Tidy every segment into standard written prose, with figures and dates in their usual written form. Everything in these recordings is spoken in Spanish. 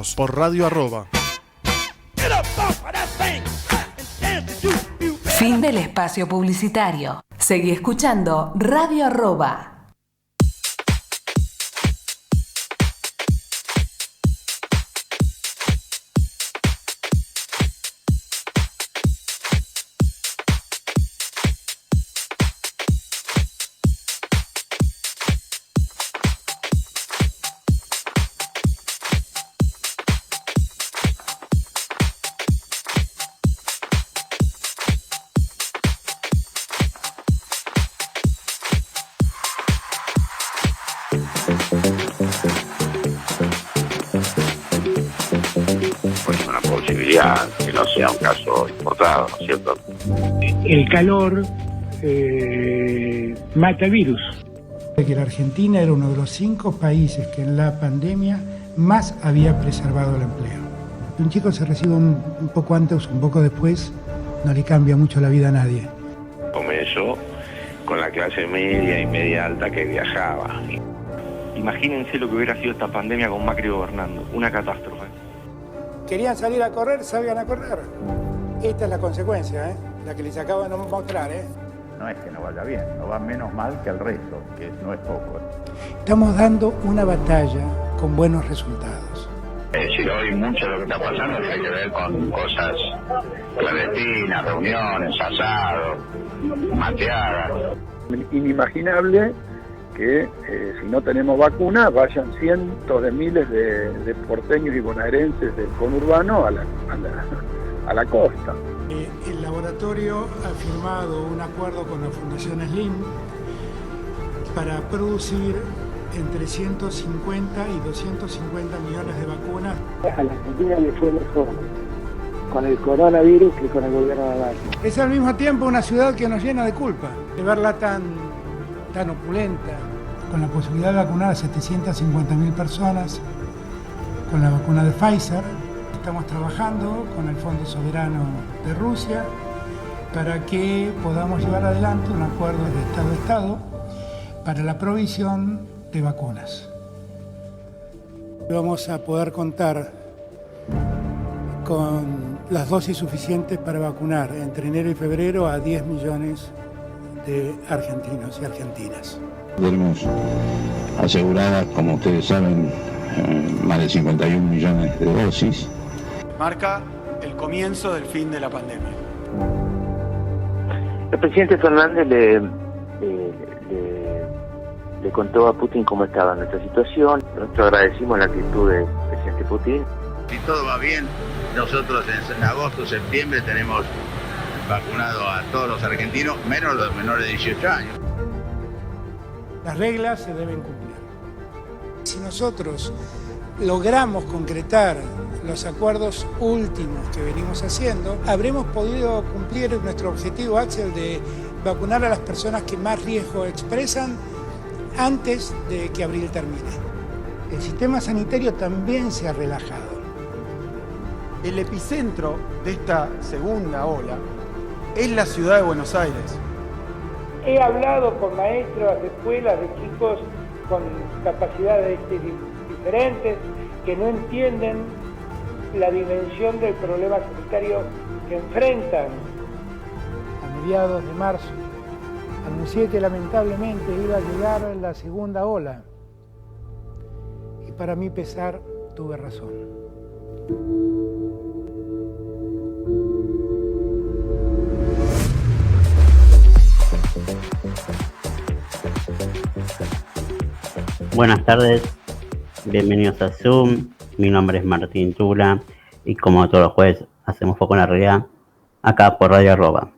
Escúchanos por Radio Arroba. Fin del espacio publicitario. Seguí escuchando Radio Arroba. Que no sea un caso importado, ¿no es cierto? El calor mata el virus. Que la Argentina era uno de los 5 países que en la pandemia más había preservado el empleo. Un chico se recibe un poco antes, un poco después, no le cambia mucho la vida a nadie. Comenzó con la clase media y media alta que viajaba. Imagínense lo que hubiera sido esta pandemia con Macri gobernando, una catástrofe. Querían salir a correr, salgan a correr. Esta es la consecuencia, la que les acabo de mostrar. No es que no vaya bien, no va menos mal que el resto, que no es poco. Estamos dando una batalla con buenos resultados. Si hoy mucho de lo que está pasando tiene que ver con cosas clandestinas, reuniones, asados, mateadas. Inimaginable que si no tenemos vacuna vayan cientos de miles de porteños y bonaerenses del conurbano a la costa. El laboratorio ha firmado un acuerdo con la Fundación Slim para producir entre 150 y 250 millones de vacunas. A la Argentina le fue mejor con el coronavirus que con el gobierno de Macri. Es al mismo tiempo una ciudad que nos llena de culpa de verla tan opulenta, con la posibilidad de vacunar a 750.000 personas con la vacuna de Pfizer. Estamos trabajando con el Fondo Soberano de Rusia para que podamos llevar adelante un acuerdo de Estado a Estado para la provisión de vacunas. Vamos a poder contar con las dosis suficientes para vacunar entre enero y febrero a 10 millones de argentinos y argentinas. Tenemos aseguradas, como ustedes saben, más de 51 millones de dosis. Marca el comienzo del fin de la pandemia. El presidente Fernández le contó a Putin cómo estaba nuestra situación. Nosotros agradecimos la actitud del presidente Putin. Si todo va bien, nosotros en agosto, septiembre tenemos vacunado a todos los argentinos, menos los menores de 18 años. Las reglas se deben cumplir. Si nosotros logramos concretar los acuerdos últimos que venimos haciendo, habremos podido cumplir nuestro objetivo, Axel, de vacunar a las personas que más riesgo expresan antes de que abril termine. El sistema sanitario también se ha relajado. El epicentro de esta segunda ola es la ciudad de Buenos Aires. He hablado con maestros de escuelas, de chicos con capacidades diferentes, que no entienden la dimensión del problema sanitario que enfrentan. A mediados de marzo anuncié que lamentablemente iba a llegar la segunda ola. Y para mi pesar, tuve razón. Buenas tardes, bienvenidos a Zoom. Mi nombre es Martín Tula y como todos los jueves hacemos foco en la realidad acá por Radio Arroba.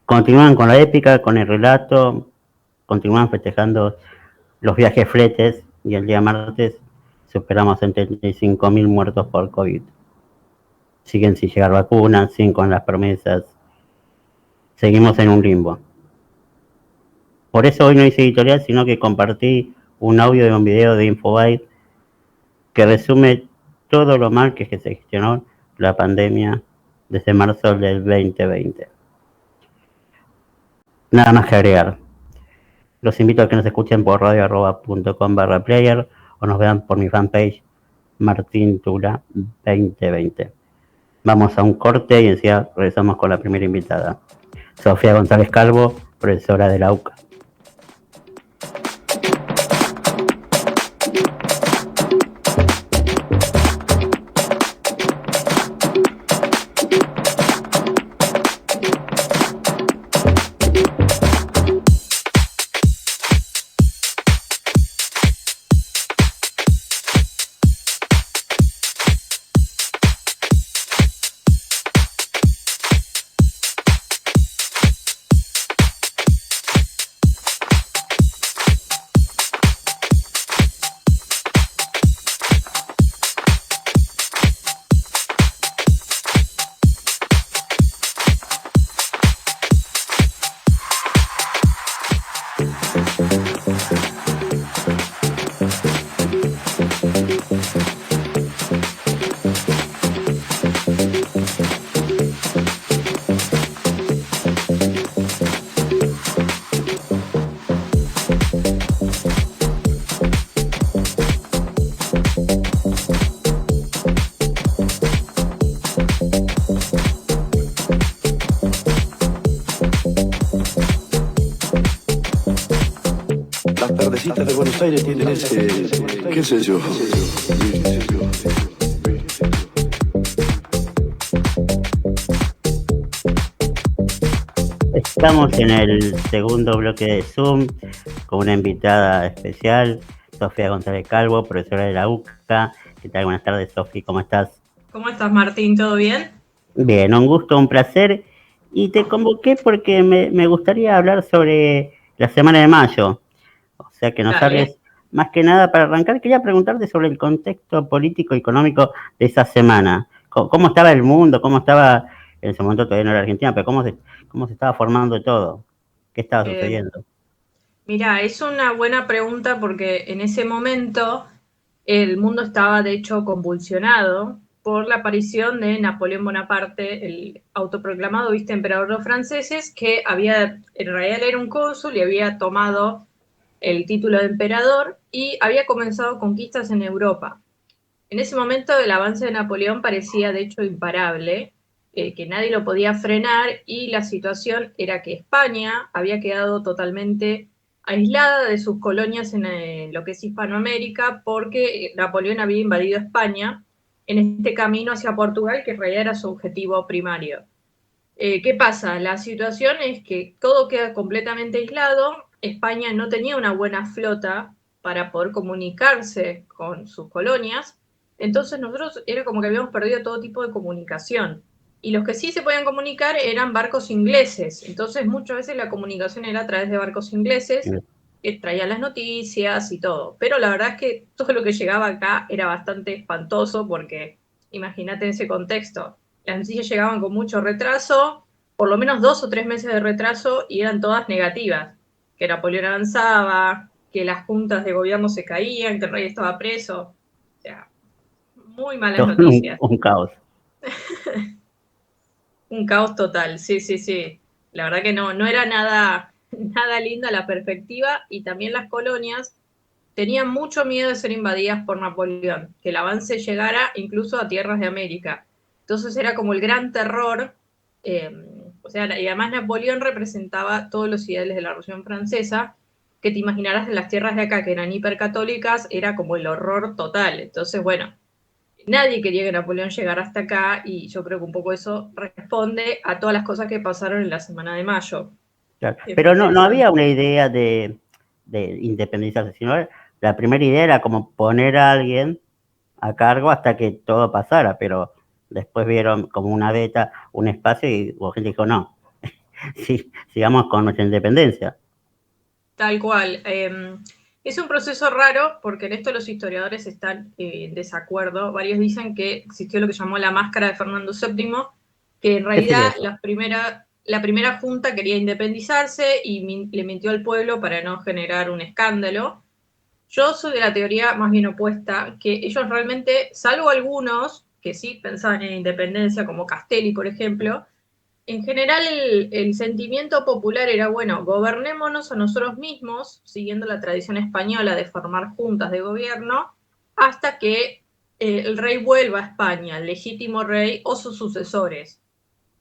Continúan con la épica, con el relato, continúan festejando los viajes fletes y el día martes superamos en 35.000 muertos por COVID. Siguen sin llegar vacunas, siguen con las promesas. Seguimos en un limbo. Por eso hoy no hice editorial, sino que compartí un audio de un video de Infobae que resume todo lo mal que se gestionó la pandemia desde marzo del 2020. Nada más que agregar. Los invito a que nos escuchen por radio.com/player o nos vean por mi fanpage Martín Tula 2020. Vamos a un corte y enseguida regresamos con la primera invitada. Sofía González Calvo, profesora de la UCA. De Buenos Aires tienen ese, qué sé yo. Estamos en el segundo bloque de Zoom con una invitada especial, Sofía González Calvo, profesora de la UCA. ¿Qué tal? Buenas tardes, Sofía, ¿cómo estás? ¿Cómo estás, Martín? ¿Todo bien? Bien, un gusto, un placer. Y te convoqué porque me gustaría hablar sobre la semana de mayo. O sea, que nos hables, más que nada, para arrancar, quería preguntarte sobre el contexto político y económico de esa semana. ¿Cómo estaba el mundo? ¿Cómo estaba, en ese momento todavía no era Argentina, pero cómo se estaba formando todo? ¿Qué estaba sucediendo? Mira, es una buena pregunta porque en ese momento el mundo estaba, de hecho, convulsionado por la aparición de Napoleón Bonaparte, el autoproclamado emperador de los franceses, que en realidad era un cónsul y había tomado el título de emperador y había comenzado conquistas en Europa. En ese momento el avance de Napoleón parecía de hecho imparable, que nadie lo podía frenar, y la situación era que España había quedado totalmente aislada de sus colonias en lo que es Hispanoamérica, porque Napoleón había invadido España en este camino hacia Portugal, que en realidad era su objetivo primario. ¿Qué pasa? La situación es que todo queda completamente aislado. España no tenía una buena flota para poder comunicarse con sus colonias, entonces nosotros era como que habíamos perdido todo tipo de comunicación. Y los que sí se podían comunicar eran barcos ingleses, entonces muchas veces la comunicación era a través de barcos ingleses, que traían las noticias y todo. Pero la verdad es que todo lo que llegaba acá era bastante espantoso, porque imagínate en ese contexto, las noticias llegaban con mucho retraso, por lo menos 2 o 3 meses de retraso, y eran todas negativas. Que Napoleón avanzaba, que las juntas de gobierno se caían, que el rey estaba preso. O sea, muy malas noticias. Un caos. Un caos total, sí. La verdad que no era nada linda la perspectiva, y también las colonias tenían mucho miedo de ser invadidas por Napoleón, que el avance llegara incluso a tierras de América. Entonces era como el gran terror. Y además Napoleón representaba todos los ideales de la Revolución Francesa, que te imaginarás, en las tierras de acá, que eran hipercatólicas, era como el horror total. Entonces, bueno, nadie quería que Napoleón llegara hasta acá, y yo creo que un poco eso responde a todas las cosas que pasaron en la semana de mayo. Claro. Pero no había una idea de independizarse, sino la primera idea era como poner a alguien a cargo hasta que todo pasara, pero después vieron como una beta, un espacio, y hubo gente que dijo, no, sí, sigamos con nuestra independencia. Tal cual. Es un proceso raro, porque en esto los historiadores están en desacuerdo. Varios dicen que existió lo que llamó la máscara de Fernando VII, que en realidad la primera junta quería independizarse y le mintió al pueblo para no generar un escándalo. Yo soy de la teoría más bien opuesta, que ellos realmente, salvo algunos que sí pensaban en independencia, como Castelli, por ejemplo, en general el sentimiento popular era, bueno, gobernémonos a nosotros mismos, siguiendo la tradición española de formar juntas de gobierno, hasta que el rey vuelva a España, el legítimo rey o sus sucesores.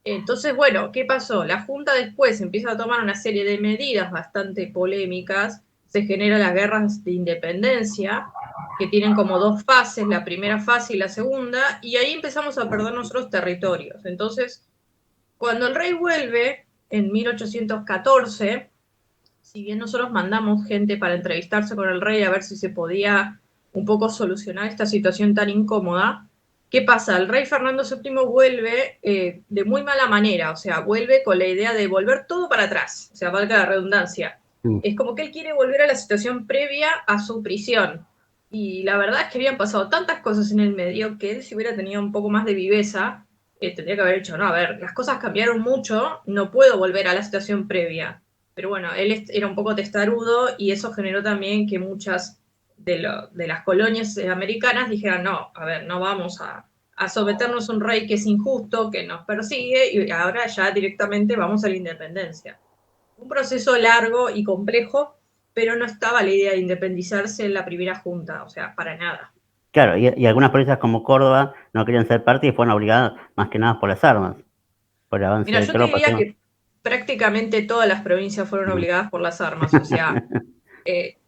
Entonces, bueno, ¿qué pasó? La Junta después empieza a tomar una serie de medidas bastante polémicas, se generan las guerras de independencia, que tienen como dos fases, la primera fase y la segunda, y ahí empezamos a perder nuestros territorios. Entonces, cuando el rey vuelve, en 1814, si bien nosotros mandamos gente para entrevistarse con el rey a ver si se podía un poco solucionar esta situación tan incómoda, ¿qué pasa? El rey Fernando VII vuelve de muy mala manera, o sea, vuelve con la idea de volver todo para atrás, o sea, valga la redundancia. Es como que él quiere volver a la situación previa a su prisión. Y la verdad es que habían pasado tantas cosas en el medio que él, si hubiera tenido un poco más de viveza, tendría que haber dicho, no, a ver, las cosas cambiaron mucho, no puedo volver a la situación previa. Pero bueno, él era un poco testarudo y eso generó también que muchas de las colonias americanas dijeran, no, a ver, no vamos a someternos a un rey que es injusto, que nos persigue, y ahora ya directamente vamos a la independencia. Un proceso largo y complejo, pero no estaba la idea de independizarse en la primera junta, o sea, para nada. Claro, y algunas provincias como Córdoba no querían ser parte y fueron obligadas más que nada por las armas, por el avance Mira, de yo te tropas. diría que prácticamente todas las provincias fueron obligadas por las armas, o sea,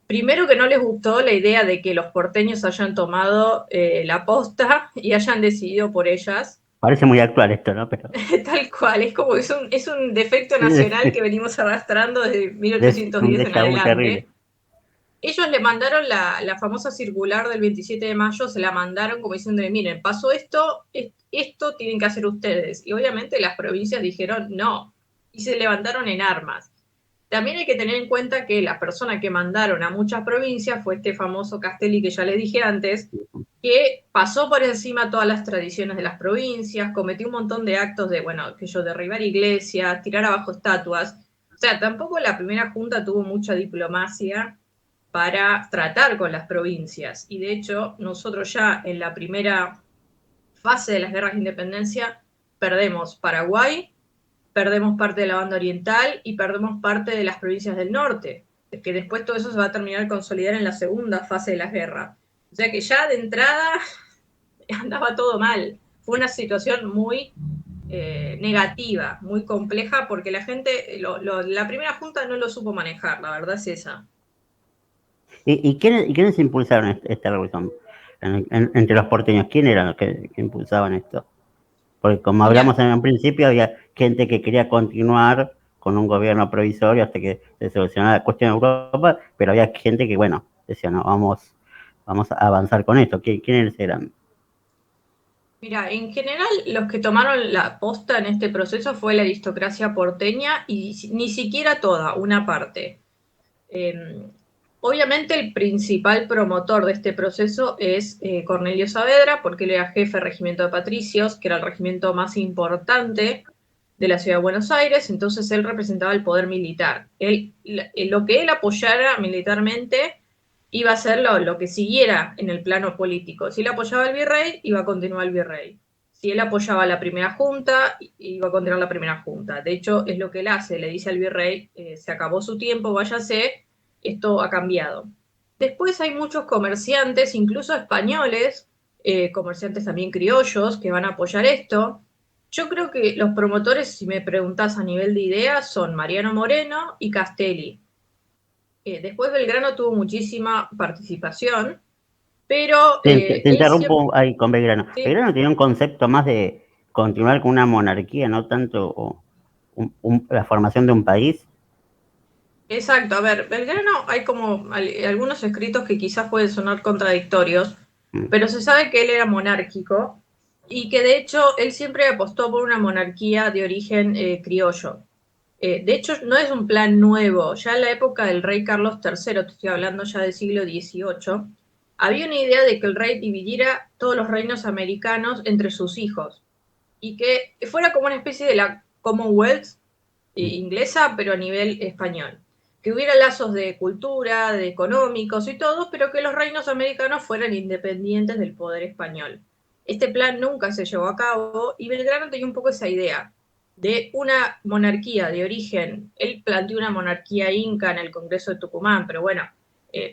primero que no les gustó la idea de que los porteños hayan tomado la posta y hayan decidido por ellas. Parece muy actual esto, ¿no? Pero... Tal cual, es como es un defecto nacional que venimos arrastrando desde 1810 en adelante. Terrible. Ellos le mandaron la famosa circular del 27 de mayo, se la mandaron como diciéndole, miren, pasó esto tienen que hacer ustedes. Y obviamente las provincias dijeron no, y se levantaron en armas. También hay que tener en cuenta que la persona que mandaron a muchas provincias fue este famoso Castelli que ya les dije antes, que pasó por encima todas las tradiciones de las provincias, cometió un montón de actos de, bueno, que yo derribar iglesias, tirar abajo estatuas. O sea, tampoco la primera junta tuvo mucha diplomacia para tratar con las provincias. Y de hecho, nosotros ya en la primera fase de las guerras de independencia perdemos Paraguay, perdemos parte de la banda oriental y perdemos parte de las provincias del norte, que después todo eso se va a terminar de consolidar en la segunda fase de la guerra. O sea que ya de entrada andaba todo mal. Fue una situación muy negativa, muy compleja, porque la gente, la primera junta no lo supo manejar, la verdad es esa. ¿Y quiénes impulsaron esta revolución? Entre los porteños, ¿quién eran los que impulsaban esto? Porque como hablamos en un principio, había gente que quería continuar con un gobierno provisorio hasta que se solucionara la cuestión de Europa, pero había gente que, bueno, decía, no, vamos a avanzar con esto. ¿Quiénes eran? Mira, en general los que tomaron la posta en este proceso fue la aristocracia porteña y ni siquiera toda, una parte. Obviamente el principal promotor de este proceso es Cornelio Saavedra, porque él era jefe del regimiento de patricios, que era el regimiento más importante de la ciudad de Buenos Aires, entonces él representaba el poder militar. Lo que él apoyara militarmente iba a ser lo que siguiera en el plano político. Si él apoyaba al virrey, iba a continuar el virrey. Si él apoyaba la primera junta, iba a continuar la primera junta. De hecho, es lo que él hace, le dice al virrey, se acabó su tiempo, váyase, esto ha cambiado. Después hay muchos comerciantes, incluso españoles, comerciantes también criollos, que van a apoyar esto. Yo creo que los promotores, si me preguntás a nivel de ideas, son Mariano Moreno y Castelli. Después Belgrano tuvo muchísima participación, pero... Te interrumpo siempre... ahí con Belgrano. Sí. Belgrano tenía un concepto más de continuar con una monarquía, no tanto la formación de un país. Exacto, a ver, Belgrano hay como algunos escritos que quizás pueden sonar contradictorios, pero se sabe que él era monárquico y que de hecho él siempre apostó por una monarquía de origen criollo. De hecho, no es un plan nuevo. Ya en la época del rey Carlos III, te estoy hablando ya del siglo XVIII, había una idea de que el rey dividiera todos los reinos americanos entre sus hijos y que fuera como una especie de la Commonwealth inglesa, pero a nivel español. Que hubiera lazos de cultura, de económicos y todo, pero que los reinos americanos fueran independientes del poder español. Este plan nunca se llevó a cabo y Belgrano tenía un poco esa idea de una monarquía de origen. Él planteó una monarquía inca en el Congreso de Tucumán, pero bueno,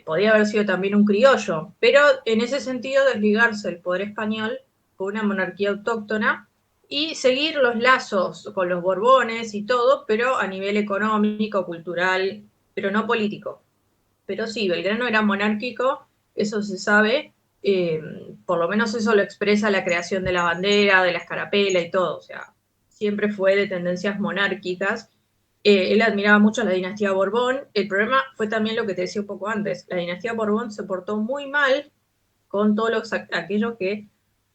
podía haber sido también un criollo, pero en ese sentido desligarse el poder español con una monarquía autóctona y seguir los lazos con los Borbones y todo, pero a nivel económico, cultural, pero no político. Pero sí, Belgrano era monárquico, eso se sabe, por lo menos eso lo expresa la creación de la bandera, de la escarapela y todo, o sea, siempre fue de tendencias monárquicas. Él admiraba mucho a la dinastía Borbón. El problema fue también lo que te decía un poco antes. La dinastía Borbón se portó muy mal con todos aquellos que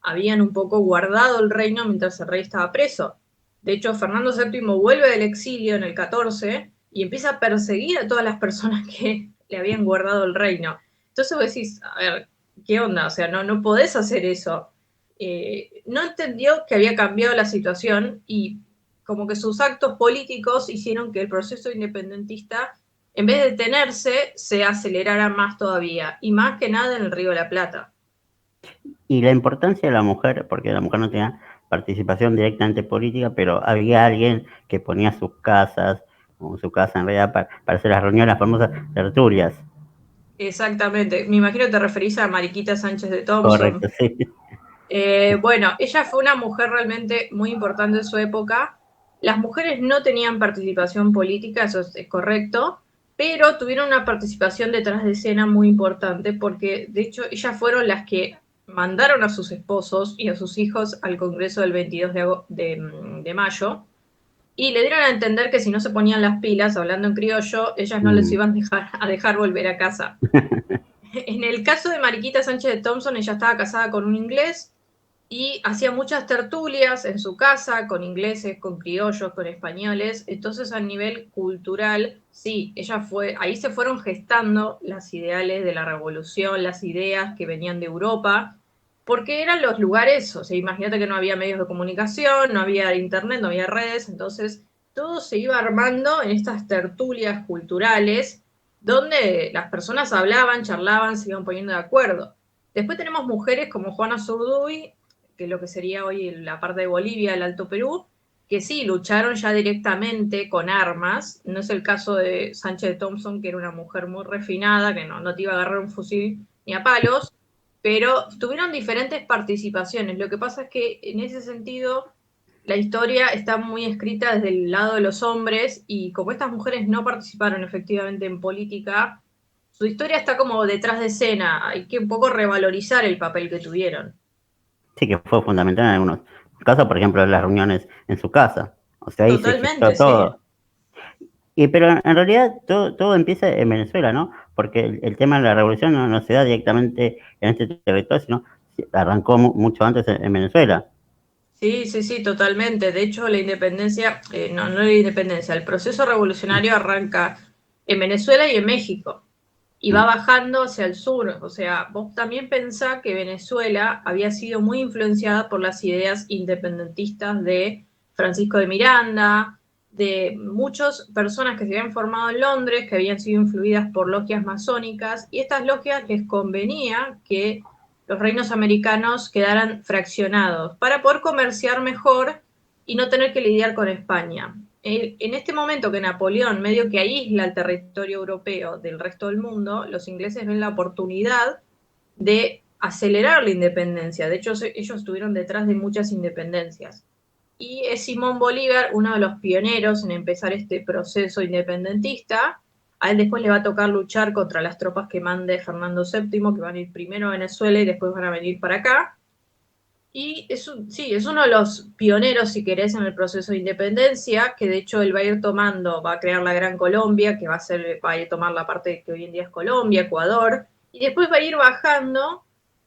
habían un poco guardado el reino mientras el rey estaba preso. De hecho, Fernando VII vuelve del exilio en el 14 y empieza a perseguir a todas las personas que le habían guardado el reino. Entonces vos decís, a ver, ¿qué onda? O sea, no podés hacer eso. No entendió que había cambiado la situación y como que sus actos políticos hicieron que el proceso independentista, en vez de detenerse, se acelerara más todavía, y más que nada en el Río de la Plata. Y la importancia de la mujer, porque la mujer no tenía participación directamente política, pero había alguien que ponía sus casas, o su casa en realidad, para hacer las reuniones, las famosas tertulias. Exactamente, me imagino que te referís a Mariquita Sánchez de Thompson. Correcto, sí. Bueno, ella fue una mujer realmente muy importante en su época. Las mujeres no tenían participación política, eso es correcto, pero tuvieron una participación detrás de escena muy importante porque, de hecho, ellas fueron las que mandaron a sus esposos y a sus hijos al Congreso del 22 de mayo y le dieron a entender que si no se ponían las pilas, hablando en criollo, ellas no les iban a dejar volver a casa. En el caso de Mariquita Sánchez de Thompson, ella estaba casada con un inglés y hacía muchas tertulias en su casa con ingleses, con criollos, con españoles. Entonces, a nivel cultural, sí, ahí se fueron gestando las ideales de la revolución, las ideas que venían de Europa, porque eran los lugares, o sea, imagínate que no había medios de comunicación, no había internet, no había redes, entonces todo se iba armando en estas tertulias culturales donde las personas hablaban, charlaban, se iban poniendo de acuerdo. Después tenemos mujeres como Juana Zurduy, que es lo que sería hoy la parte de Bolivia, el Alto Perú, que sí, lucharon ya directamente con armas. No es el caso de Sánchez de Thompson, que era una mujer muy refinada, que no te iba a agarrar un fusil ni a palos, pero tuvieron diferentes participaciones. Lo que pasa es que en ese sentido la historia está muy escrita desde el lado de los hombres y como estas mujeres no participaron efectivamente en política, su historia está como detrás de escena. Hay que un poco revalorizar el papel que tuvieron. Sí, que fue fundamental en algunos casos, por ejemplo, las reuniones en su casa. O sea, ahí totalmente, se gestó todo. Sí. Pero en realidad todo empieza en Venezuela, ¿no? Porque el tema de la revolución no se da directamente en este territorio, sino arrancó mucho antes en Venezuela. Sí, totalmente. De hecho, la independencia, no la independencia, el proceso revolucionario arranca en Venezuela y en México. Y va bajando hacia el sur. O sea, vos también pensás que Venezuela había sido muy influenciada por las ideas independentistas de Francisco de Miranda, de muchas personas que se habían formado en Londres, que habían sido influidas por logias masónicas, y estas logias les convenía que los reinos americanos quedaran fraccionados para poder comerciar mejor y no tener que lidiar con España. En este momento que Napoleón medio que aísla el territorio europeo del resto del mundo, los ingleses ven la oportunidad de acelerar la independencia. De hecho, ellos estuvieron detrás de muchas independencias. Y es Simón Bolívar uno de los pioneros en empezar este proceso independentista. A él después le va a tocar luchar contra las tropas que mande Fernando VII, que van a ir primero a Venezuela y después van a venir para acá. Y es uno de los pioneros, si querés, en el proceso de independencia, que de hecho él va a ir tomando, va a crear la Gran Colombia, que va a ir tomar la parte que hoy en día es Colombia, Ecuador, y después va a ir bajando,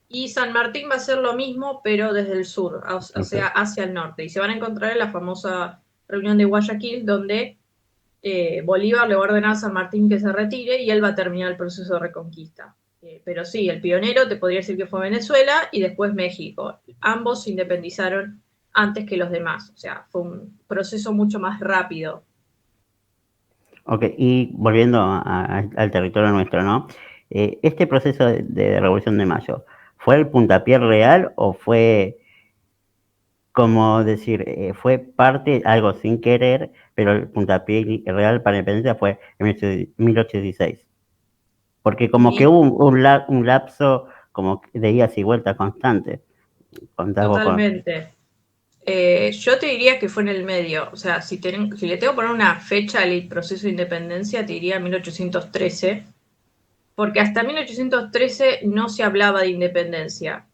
y San Martín va a hacer lo mismo, pero desde el sur, o sea, hacia el norte. Y se van a encontrar en la famosa reunión de Guayaquil, donde Bolívar le va a ordenar a San Martín que se retire, y él va a terminar el proceso de reconquista. Pero sí, el pionero te podría decir que fue Venezuela y después México. Ambos se independizaron antes que los demás. O sea, fue un proceso mucho más rápido. Ok, y volviendo al territorio nuestro, ¿no? Este proceso de Revolución de Mayo, ¿fue el puntapié real o fue, como decir, fue parte, algo sin querer, pero el puntapié real para la independencia fue en 1816? Porque como que hubo un lapso como de idas y vueltas constantes. Totalmente. Yo te diría que fue en el medio. O sea, si le tengo que poner una fecha al proceso de independencia, te diría 1813. Porque hasta 1813 no se hablaba de independencia.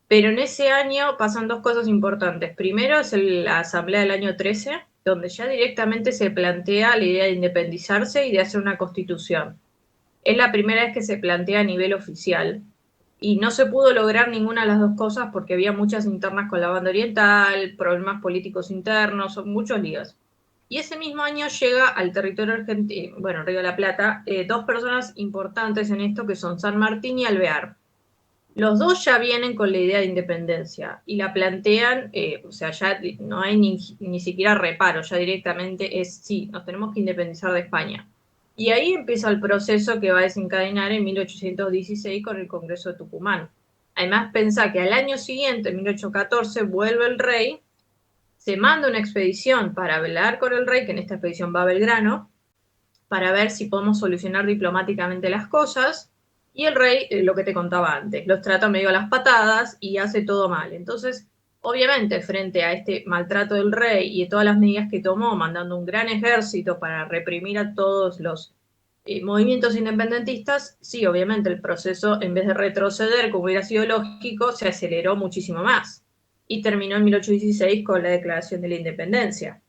Pero en ese año pasan dos cosas importantes. Primero es la Asamblea del año 13, donde ya directamente se plantea la idea de independizarse y de hacer una constitución. Es la primera vez que se plantea a nivel oficial. Y no se pudo lograr ninguna de las dos cosas porque había muchas internas con la banda oriental, problemas políticos internos, muchos líos. Y ese mismo año llega al territorio argentino, bueno, Río de la Plata, dos personas importantes en esto que son San Martín y Alvear. Los dos ya vienen con la idea de independencia y la plantean, o sea, ya no hay ni siquiera reparo, ya directamente es sí, nos tenemos que independizar de España. Y ahí empieza el proceso que va a desencadenar en 1816 con el Congreso de Tucumán. Además, pensá que al año siguiente, en 1814, vuelve el rey, se manda una expedición para hablar con el rey, que en esta expedición va a Belgrano, para ver si podemos solucionar diplomáticamente las cosas, y el rey, lo que te contaba antes, los trata medio a las patadas y hace todo mal. Entonces, obviamente, frente a este maltrato del rey y de todas las medidas que tomó, mandando un gran ejército para reprimir a todos los movimientos independentistas, sí, obviamente el proceso, en vez de retroceder, como hubiera sido lógico, se aceleró muchísimo más. Y terminó en 1816 con la Declaración de la Independencia.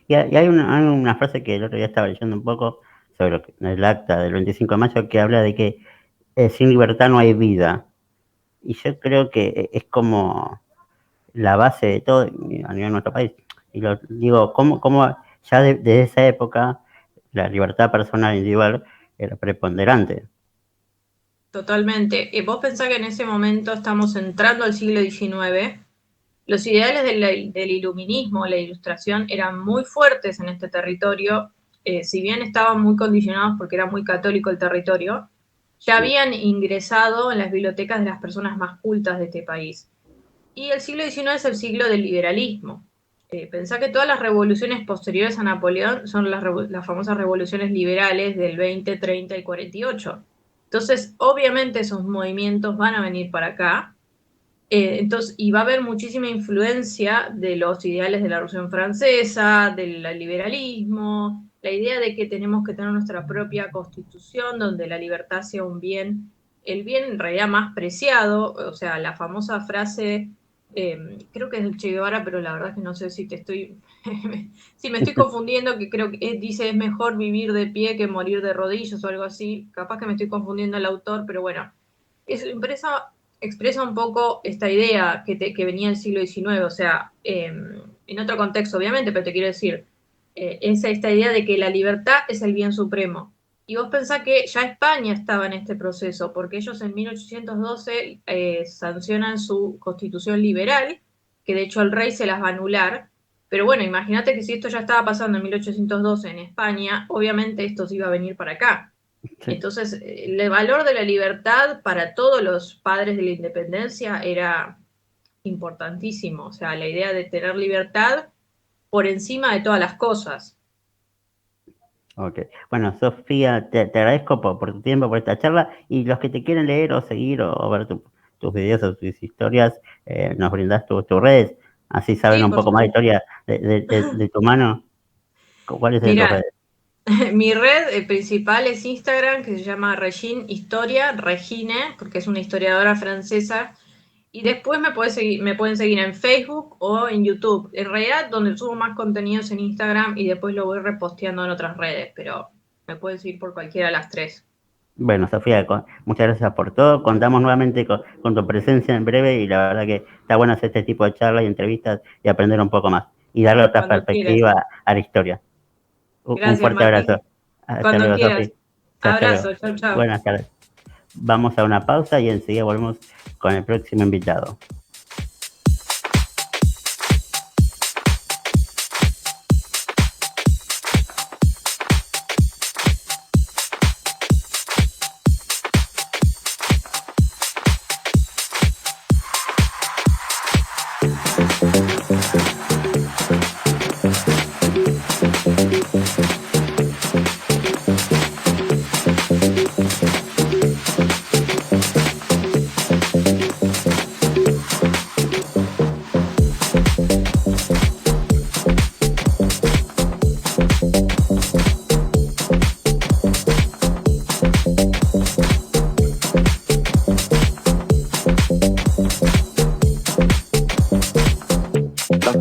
Y hay una frase que el otro día estaba leyendo un poco sobre el acta del 25 de mayo que habla de que sin libertad no hay vida. Y yo creo que es como la base de todo a nivel de nuestro país. Y lo digo, ¿cómo ya desde esa época la libertad personal individual era preponderante? Totalmente. Vos pensás que en ese momento estamos entrando al siglo XIX. Los ideales del iluminismo, la ilustración, eran muy fuertes en este territorio, si bien estaban muy condicionados porque era muy católico el territorio, ya habían ingresado en las bibliotecas de las personas más cultas de este país. Y el siglo XIX es el siglo del liberalismo. Pensá que todas las revoluciones posteriores a Napoleón son las famosas revoluciones liberales del 20, 30 y 48. Entonces, obviamente esos movimientos van a venir para acá. Y va a haber muchísima influencia de los ideales de la Revolución Francesa, del liberalismo, la idea de que tenemos que tener nuestra propia constitución donde la libertad sea un bien, el bien en realidad más preciado, o sea, la famosa frase, creo que es del Che Guevara, pero la verdad es que no sé si si me estoy confundiendo, que creo que dice es mejor vivir de pie que morir de rodillas o algo así, capaz que me estoy confundiendo el autor, pero bueno, expresa un poco esta idea que venía del siglo XIX, o sea, en otro contexto obviamente, pero te quiero decir, es esta idea de que la libertad es el bien supremo. Y vos pensás que ya España estaba en este proceso, porque ellos en 1812 sancionan su constitución liberal, que de hecho el rey se las va a anular, pero bueno, imagínate que si esto ya estaba pasando en 1812 en España, obviamente esto se iba a venir para acá. Sí. Entonces, el valor de la libertad para todos los padres de la independencia era importantísimo. O sea, la idea de tener libertad por encima de todas las cosas. Ok. Bueno, Sofía, te agradezco por tu tiempo, por esta charla. Y los que te quieren leer o seguir o ver tus videos o tus historias, nos brindas tus redes. Así saben un poco más de historia de tu mano. ¿Cuál es tu red? Mi red principal es Instagram, que se llama Regine Historia, Regine, porque es una historiadora francesa. Y después me pueden seguir en Facebook o en YouTube. En realidad, donde subo más contenidos en Instagram y después lo voy reposteando en otras redes, pero me pueden seguir por cualquiera de las tres. Bueno, Sofía, muchas gracias por todo. Contamos nuevamente con tu presencia en breve y la verdad que está bueno hacer este tipo de charlas y entrevistas y aprender un poco más y darle otra perspectiva a la historia. Gracias, un fuerte Martín. Abrazo. Hasta luego, Sofía. Abrazo, chau, chau. Buenas tardes. Vamos a una pausa y enseguida volvemos con el próximo invitado.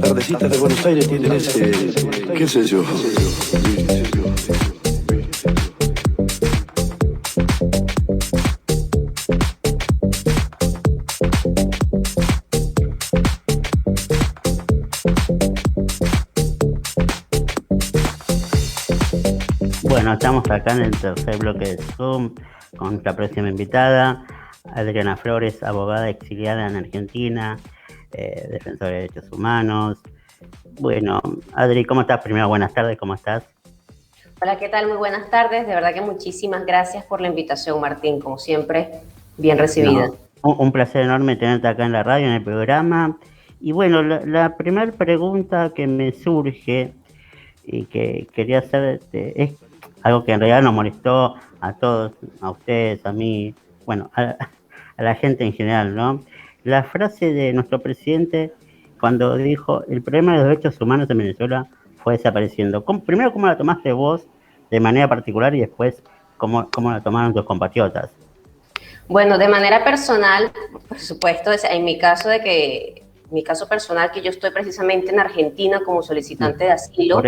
tardecitas de Buenos Aires tienen ese, qué sé yo. Bueno, estamos acá en el tercer bloque de Zoom con nuestra próxima invitada, Adriana Flores, abogada exiliada en Argentina, defensora de derechos humanos. Bueno, Adri, ¿cómo estás? Primero, buenas tardes, ¿cómo estás? Hola, ¿qué tal? Muy buenas tardes. De verdad que muchísimas gracias por la invitación, Martín. Como siempre, bien recibida. No, un placer enorme tenerte acá en la radio, en el programa. Y bueno, la primera pregunta que me surge y que quería hacerte es algo que en realidad nos molestó a todos, a ustedes, a mí, bueno, a la gente en general, ¿no? La frase de nuestro presidente cuando dijo: el problema de los derechos humanos en Venezuela fue desapareciendo. Primero, ¿cómo la tomaste vos de manera particular y después cómo la tomaron tus compatriotas? Bueno, de manera personal, por supuesto, en mi caso personal, que yo estoy precisamente en Argentina como solicitante de asilo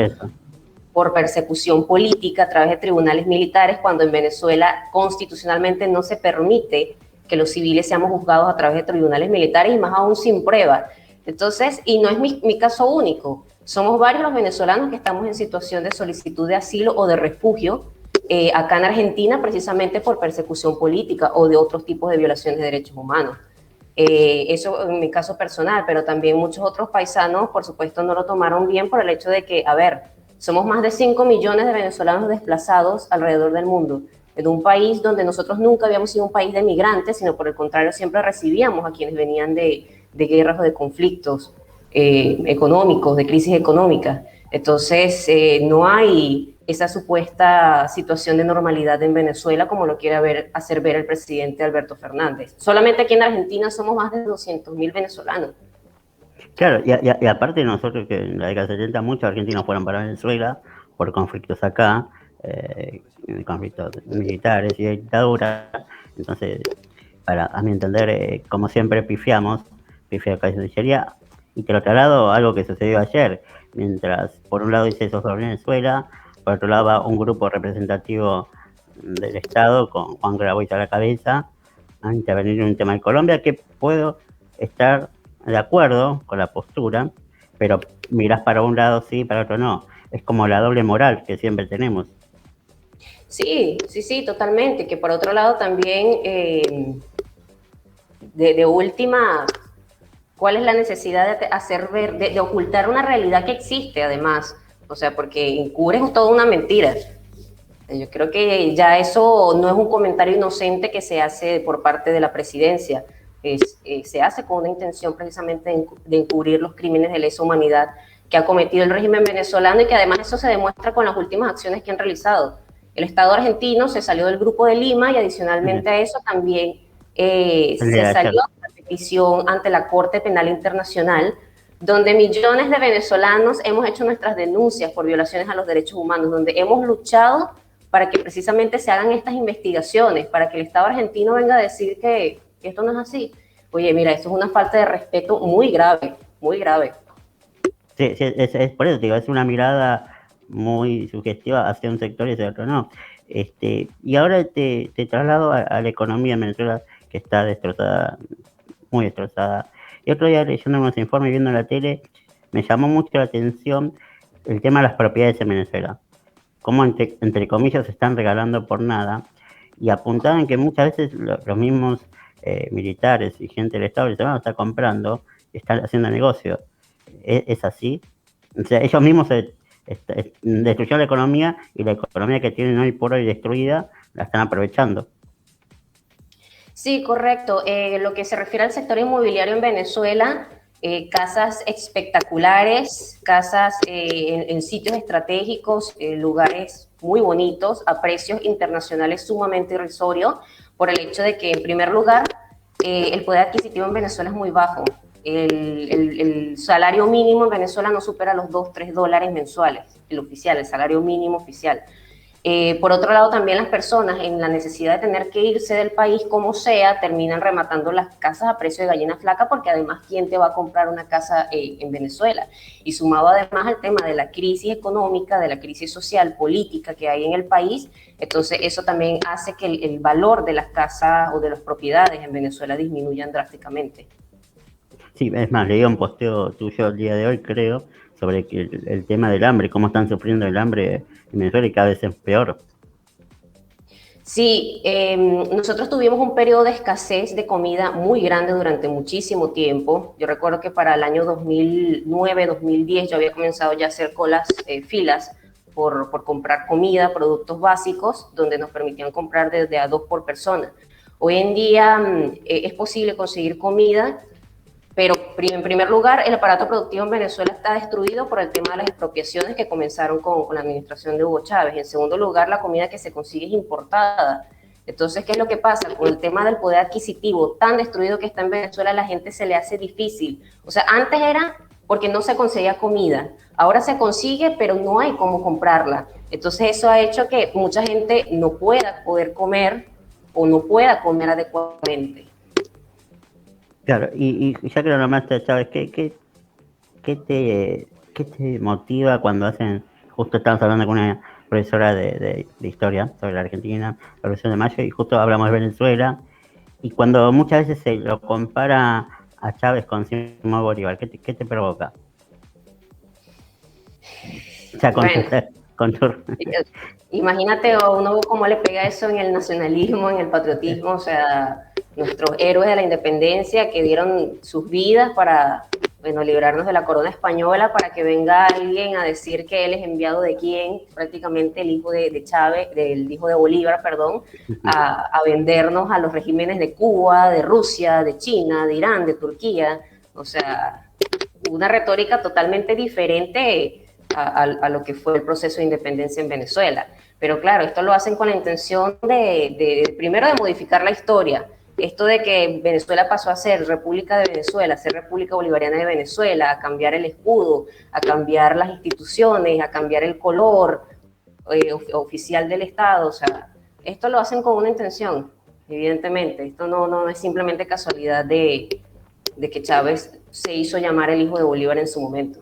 por persecución política a través de tribunales militares, cuando en Venezuela constitucionalmente no se permite que los civiles seamos juzgados a través de tribunales militares y más aún sin prueba. Entonces, y no es mi caso único, somos varios los venezolanos que estamos en situación de solicitud de asilo o de refugio acá en Argentina, precisamente por persecución política o de otros tipos de violaciones de derechos humanos. Eso en mi caso personal, pero también muchos otros paisanos, por supuesto, no lo tomaron bien por el hecho de que, a ver, somos más de 5 millones de venezolanos desplazados alrededor del mundo, en un país donde nosotros nunca habíamos sido un país de migrantes, sino por el contrario, siempre recibíamos a quienes venían de guerras o de conflictos económicos, de crisis económicas. Entonces, no hay esa supuesta situación de normalidad en Venezuela como lo quiere hacer ver el presidente Alberto Fernández. Solamente aquí en Argentina somos más de 200.000 venezolanos. Claro, y aparte nosotros, que en la década de 70 muchos argentinos fueron para Venezuela por conflictos acá, conflictos militares y de dictadura. Entonces, a mi entender, como siempre pifia acá en Nigeria, y te lo traslado algo que sucedió ayer, mientras por un lado dice eso sobre Venezuela, por otro lado va un grupo representativo del Estado con Juan Grabois a la cabeza a intervenir en un tema de Colombia, que puedo estar de acuerdo con la postura, pero mirás para un lado sí, para otro no. Es como la doble moral que siempre tenemos. Sí, totalmente. Que por otro lado también, de última, ¿cuál es la necesidad de hacer ver, de ocultar una realidad que existe además? O sea, porque encubres toda una mentira. Yo creo que ya eso no es un comentario inocente que se hace por parte de la presidencia. Se hace con una intención precisamente de encubrir los crímenes de lesa humanidad que ha cometido el régimen venezolano, y que además eso se demuestra con las últimas acciones que han realizado. El Estado argentino se salió del Grupo de Lima y adicionalmente a eso también se salió de la petición ante la Corte Penal Internacional, donde millones de venezolanos hemos hecho nuestras denuncias por violaciones a los derechos humanos, donde hemos luchado para que precisamente se hagan estas investigaciones, para que el Estado argentino venga a decir que esto no es así. Oye, mira, esto es una falta de respeto muy grave, muy grave. Sí, es por eso, digo, es una mirada muy sugestiva hacia un sector y hacia otro no. Y ahora te traslado a la economía en Venezuela, que está destrozada, muy destrozada. Y otro día, leyendo unos informes y viendo la tele, me llamó mucho la atención el tema de las propiedades en Venezuela. Cómo, entre comillas, se están regalando por nada, y apuntaban que muchas veces los mismos militares y gente del Estado está comprando y están haciendo negocio. ¿Es así? O sea, ellos mismos destruyeron la economía, y la economía que tienen hoy por hoy destruida la están aprovechando. Sí, correcto. Lo que se refiere al sector inmobiliario en Venezuela, casas espectaculares, casas en sitios estratégicos, lugares muy bonitos, a precios internacionales sumamente irrisorios, por el hecho de que, en primer lugar, el poder adquisitivo en Venezuela es muy bajo. El salario mínimo en Venezuela no supera los $2-3 mensuales, el oficial, el salario mínimo oficial. Por otro lado, también las personas en la necesidad de tener que irse del país como sea, terminan rematando las casas a precio de gallina flaca, porque además, ¿quién te va a comprar una casa en Venezuela? Y sumado además al tema de la crisis económica, de la crisis social, política que hay en el país, entonces eso también hace que el valor de las casas o de las propiedades en Venezuela disminuyan drásticamente. Sí, es más, leí un posteo tuyo el día de hoy, creo, sobre que el tema del hambre, cómo están sufriendo el hambre en Venezuela y cada vez es peor. Sí, nosotros tuvimos un periodo de escasez de comida muy grande durante muchísimo tiempo. Yo recuerdo que para el año 2009, 2010 yo había comenzado ya a hacer filas por comprar comida, productos básicos, donde nos permitían comprar desde a 2 por persona. Hoy en día es posible conseguir comida, pero en primer lugar, el aparato productivo en Venezuela está destruido por el tema de las expropiaciones que comenzaron con la administración de Hugo Chávez. En segundo lugar, la comida que se consigue es importada. Entonces, ¿qué es lo que pasa? Con el tema del poder adquisitivo tan destruido que está en Venezuela, a la gente se le hace difícil. O sea, antes era porque no se conseguía comida. Ahora se consigue, pero no hay cómo comprarla. Entonces, eso ha hecho que mucha gente no pueda poder comer o no pueda comer adecuadamente. Claro, y ya que lo nombraste, Chávez, ¿qué te motiva cuando hacen, justo estamos hablando con una profesora de historia sobre la Argentina, la Revolución de Mayo, y justo hablamos de Venezuela, y cuando muchas veces se lo compara a Chávez con Simón Bolívar, ¿qué te provoca? Ya imagínate uno cómo le pega eso en el nacionalismo, en el patriotismo, o sea, nuestros héroes de la independencia que dieron sus vidas para, bueno, librarnos de la corona española, para que venga alguien a decir que él es enviado de quién, prácticamente el hijo de Chávez, del hijo de Bolívar, perdón, a vendernos a los regímenes de Cuba, de Rusia, de China, de Irán, de Turquía, o sea, una retórica totalmente diferente a lo que fue el proceso de independencia en Venezuela. Pero claro, esto lo hacen con la intención primero de modificar la historia. Esto de que Venezuela pasó a ser República de Venezuela, a ser República Bolivariana de Venezuela, a cambiar el escudo, a cambiar las instituciones, a cambiar el color oficial del Estado, o sea, esto lo hacen con una intención, evidentemente. Esto no es simplemente casualidad de que Chávez se hizo llamar el hijo de Bolívar en su momento.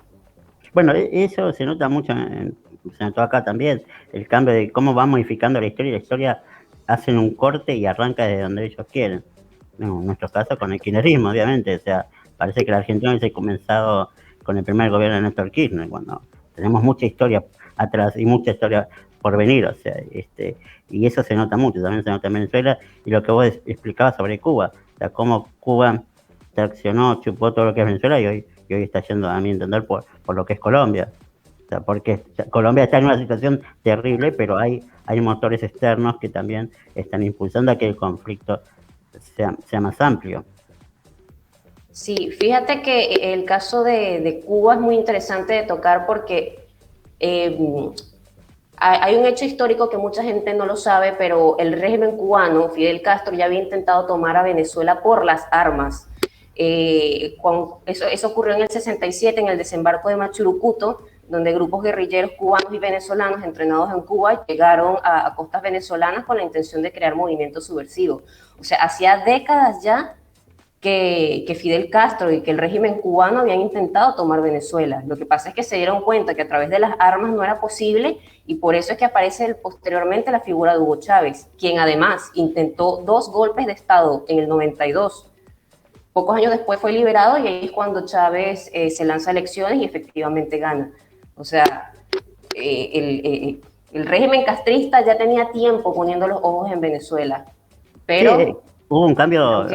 Bueno, eso se nota mucho, se notó acá también, el cambio de cómo va modificando la historia hacen un corte y arranca desde donde ellos quieren. No, en nuestro caso con el kirchnerismo, obviamente, o sea, parece que la Argentina hubiese comenzado con el primer gobierno de Néstor Kirchner, cuando tenemos mucha historia atrás y mucha historia por venir, o sea, y eso se nota mucho, también se nota en Venezuela, y lo que vos explicabas sobre Cuba, o sea, cómo Cuba traccionó, chupó todo lo que es Venezuela y hoy está yendo, a mi entender, por lo que es Colombia. O sea, porque Colombia está en una situación terrible, pero hay motores externos que también están impulsando a que el conflicto sea más amplio. Sí, fíjate que el caso de Cuba es muy interesante de tocar porque hay un hecho histórico que mucha gente no lo sabe, pero el régimen cubano, Fidel Castro, ya había intentado tomar a Venezuela por las armas. Eso ocurrió en el 67, en el desembarco de Machurucuto, donde grupos guerrilleros cubanos y venezolanos entrenados en Cuba llegaron a costas venezolanas con la intención de crear movimientos subversivos. O sea, hacía décadas ya que Fidel Castro y que el régimen cubano habían intentado tomar Venezuela. Lo que pasa es que se dieron cuenta que a través de las armas no era posible, y por eso es que aparece posteriormente la figura de Hugo Chávez, quien además intentó 2 golpes de Estado en el 92. Pocos años después fue liberado, y ahí es cuando Chávez se lanza a elecciones y efectivamente gana. O sea, el régimen castrista ya tenía tiempo poniendo los ojos en Venezuela. Pero sí, hubo un cambio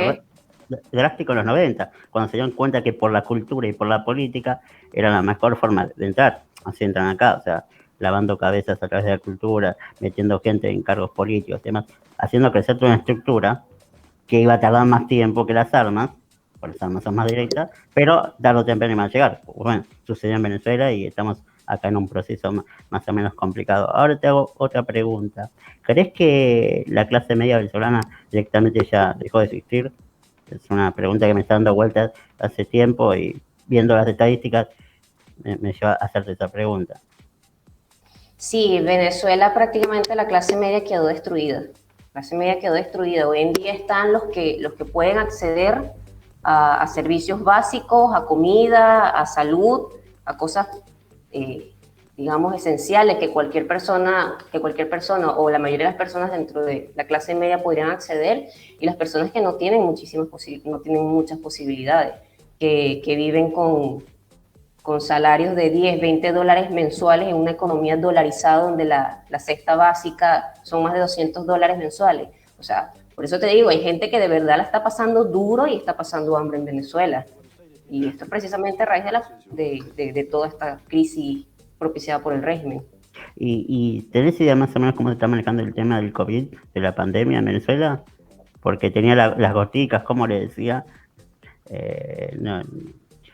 drástico en los 90, cuando se dieron cuenta que por la cultura y por la política era la mejor forma de entrar. Así entran acá, o sea, lavando cabezas a través de la cultura, metiendo gente en cargos políticos y demás, haciendo crecer toda una estructura que iba a tardar más tiempo que las armas, porque las armas son más directas, pero tarde o temprano iban a llegar. Bueno, sucedió en Venezuela y estamos acá en un proceso más o menos complicado. Ahora te hago otra pregunta. ¿Crees que la clase media venezolana directamente ya dejó de existir? Es una pregunta que me está dando vueltas hace tiempo y viendo las estadísticas me lleva a hacerte esa pregunta. Sí, Venezuela prácticamente la clase media quedó destruida. La clase media quedó destruida. Hoy en día están los que pueden acceder a servicios básicos, a comida, a salud, a cosas, digamos, esenciales que cualquier persona o la mayoría de las personas dentro de la clase media podrían acceder, y las personas que no tienen muchas posibilidades, que viven con salarios de 10, 20 dólares mensuales en una economía dolarizada donde la cesta básica son más de 200 dólares mensuales. O sea, por eso te digo, hay gente que de verdad la está pasando duro y está pasando hambre en Venezuela. Y esto es precisamente a raíz de toda esta crisis propiciada por el régimen. ¿Y tenés idea más o menos cómo se está manejando el tema del COVID, de la pandemia en Venezuela? Porque tenía las goticas, como le decía,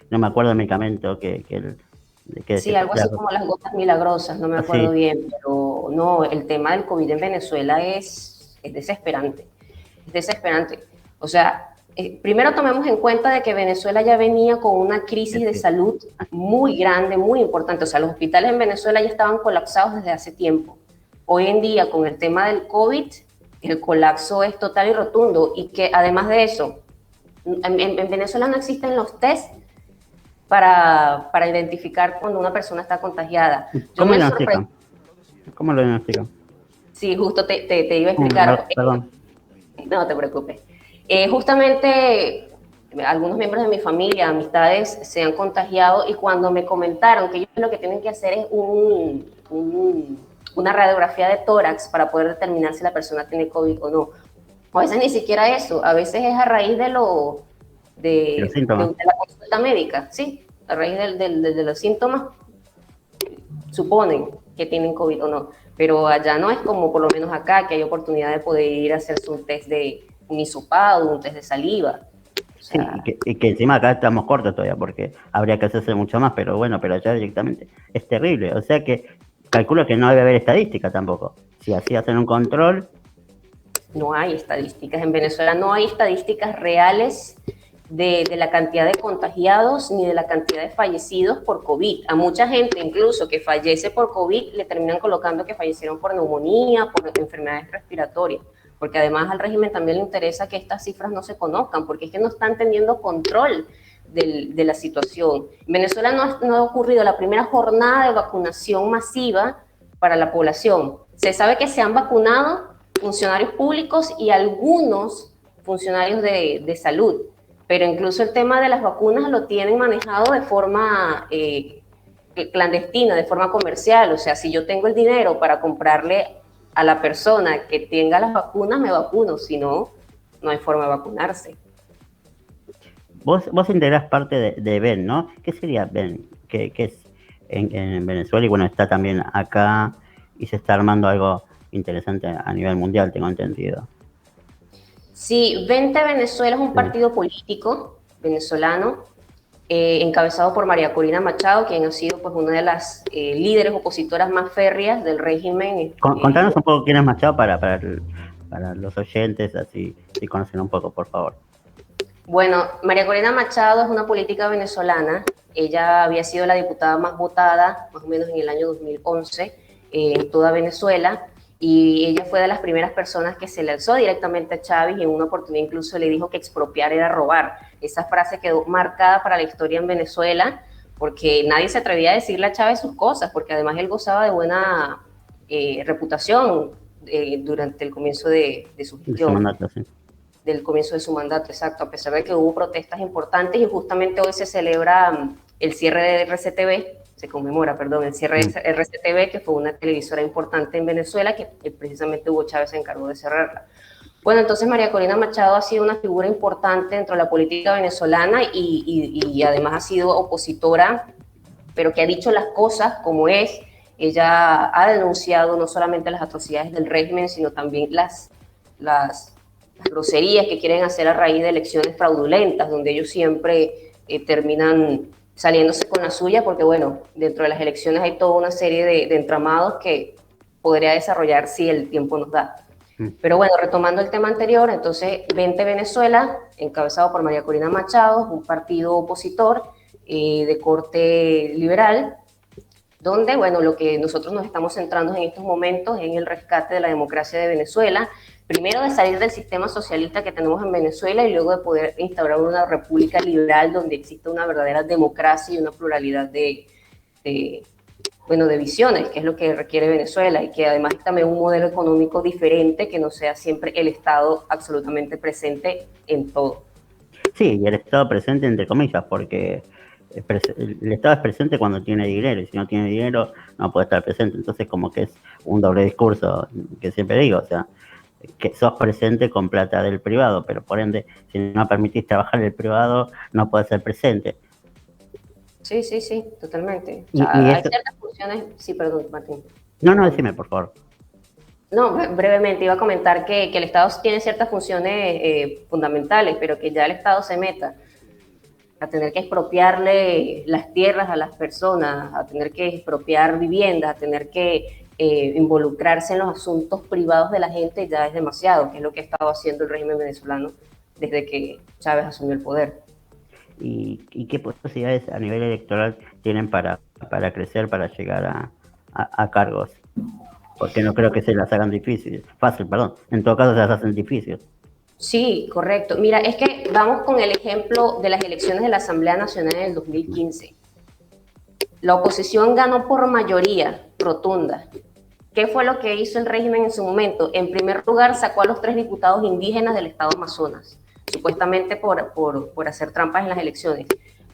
no me acuerdo el medicamento que sí, algo así como las gotas milagrosas, no me acuerdo bien, pero no, el tema del COVID en Venezuela es desesperante, es desesperante. O sea, primero tomemos en cuenta de que Venezuela ya venía con una crisis de salud muy grande, muy importante. O sea, los hospitales en Venezuela ya estaban colapsados desde hace tiempo. Hoy en día, con el tema del COVID, el colapso es total y rotundo, y que además de eso, en Venezuela no existen los test para identificar cuando una persona está contagiada. ¿Cómo lo diagnostican? Sí, justo te iba a explicar. Perdón. No te preocupes. Justamente algunos miembros de mi familia, amistades, se han contagiado, y cuando me comentaron que ellos lo que tienen que hacer es una radiografía de tórax para poder determinar si la persona tiene COVID o no. A veces ni siquiera eso, a veces es a raíz de la consulta médica, sí, a raíz de los síntomas suponen que tienen COVID o no, pero allá no es como por lo menos acá, que hay oportunidad de poder ir a hacerse un test de un hisopado, un test de saliva. O sea, sí, y que encima acá estamos cortos todavía, porque habría que hacerse mucho más, pero allá directamente es terrible. O sea que calculo que no debe haber estadística tampoco. Si así hacen un control. No hay estadísticas. En Venezuela no hay estadísticas reales de la cantidad de contagiados ni de la cantidad de fallecidos por COVID. A mucha gente incluso que fallece por COVID le terminan colocando que fallecieron por neumonía, por enfermedades respiratorias, porque además al régimen también le interesa que estas cifras no se conozcan, porque es que no están teniendo control de la situación. En Venezuela no ha ocurrido la primera jornada de vacunación masiva para la población. Se sabe que se han vacunado funcionarios públicos y algunos funcionarios de salud, pero incluso el tema de las vacunas lo tienen manejado de forma clandestina, de forma comercial. O sea, si yo tengo el dinero para comprarle a la persona que tenga las vacunas, me vacuno, si no, no hay forma de vacunarse. Vos integrás parte de BEN, ¿no? ¿Qué sería BEN? ¿Qué es en Venezuela? Y bueno, está también acá y se está armando algo interesante a nivel mundial, tengo entendido. Sí, Vente Venezuela es un partido político venezolano encabezado por María Corina Machado, quien ha sido pues una de las líderes opositoras más férreas del régimen. Contanos un poco quién es Machado para los oyentes, así si conocen un poco, por favor. Bueno, María Corina Machado es una política venezolana. Ella había sido la diputada más votada, más o menos en el año 2011, en toda Venezuela. Y ella fue de las primeras personas que se le alzó directamente a Chávez, y en una oportunidad incluso le dijo que expropiar era robar. Esa frase quedó marcada para la historia en Venezuela, porque nadie se atrevía a decirle a Chávez sus cosas, porque además él gozaba de buena reputación durante el comienzo de su gestión. De su mandato, sí. Del comienzo de su mandato, exacto, a pesar de que hubo protestas importantes, y justamente hoy se celebra el cierre de RCTV, se conmemora, perdón, el cierre de RCTV, que fue una televisora importante en Venezuela, que precisamente Hugo Chávez se encargó de cerrarla. Bueno, entonces María Corina Machado ha sido una figura importante dentro de la política venezolana, y además ha sido opositora, pero que ha dicho las cosas como es. Ella ha denunciado no solamente las atrocidades del régimen, sino también las groserías que quieren hacer a raíz de elecciones fraudulentas, donde ellos siempre terminan saliéndose con la suya, porque bueno, dentro de las elecciones hay toda una serie de entramados que podría desarrollar si el tiempo nos da. Pero bueno, retomando el tema anterior, entonces Vente Venezuela, encabezado por María Corina Machado, un partido opositor de corte liberal, donde, bueno, lo que nosotros nos estamos centrando en estos momentos es en el rescate de la democracia de Venezuela, primero de salir del sistema socialista que tenemos en Venezuela y luego de poder instaurar una república liberal donde exista una verdadera democracia y una pluralidad de visiones, que es lo que requiere Venezuela, y que además también un modelo económico diferente, que no sea siempre el Estado absolutamente presente en todo. Sí, y el Estado presente entre comillas, porque el Estado es presente cuando tiene dinero, y si no tiene dinero no puede estar presente. Entonces como que es un doble discurso que siempre digo, o sea, que sos presente con plata del privado, pero por ende, si no permitís trabajar en el privado, no podés ser presente. Sí, totalmente. O sea, hay ciertas funciones... Sí, perdón, Martín. No, decime, por favor. No, brevemente iba a comentar que el Estado tiene ciertas funciones fundamentales, pero que ya el Estado se meta a tener que expropiarle las tierras a las personas, a tener que expropiar viviendas, a tener que involucrarse en los asuntos privados de la gente, ya es demasiado, que es lo que ha estado haciendo el régimen venezolano desde que Chávez asumió el poder. ¿Y qué posibilidades a nivel electoral tienen para crecer, para llegar a cargos? Porque no creo que se las hagan fácil, en todo caso se las hacen difíciles. Sí, correcto. Mira, es que vamos con el ejemplo de las elecciones de la Asamblea Nacional en el 2015. La oposición ganó por mayoría rotunda. ¿Qué fue lo que hizo el régimen en su momento? En primer lugar, sacó a los 3 diputados indígenas del estado Amazonas, supuestamente por hacer trampas en las elecciones.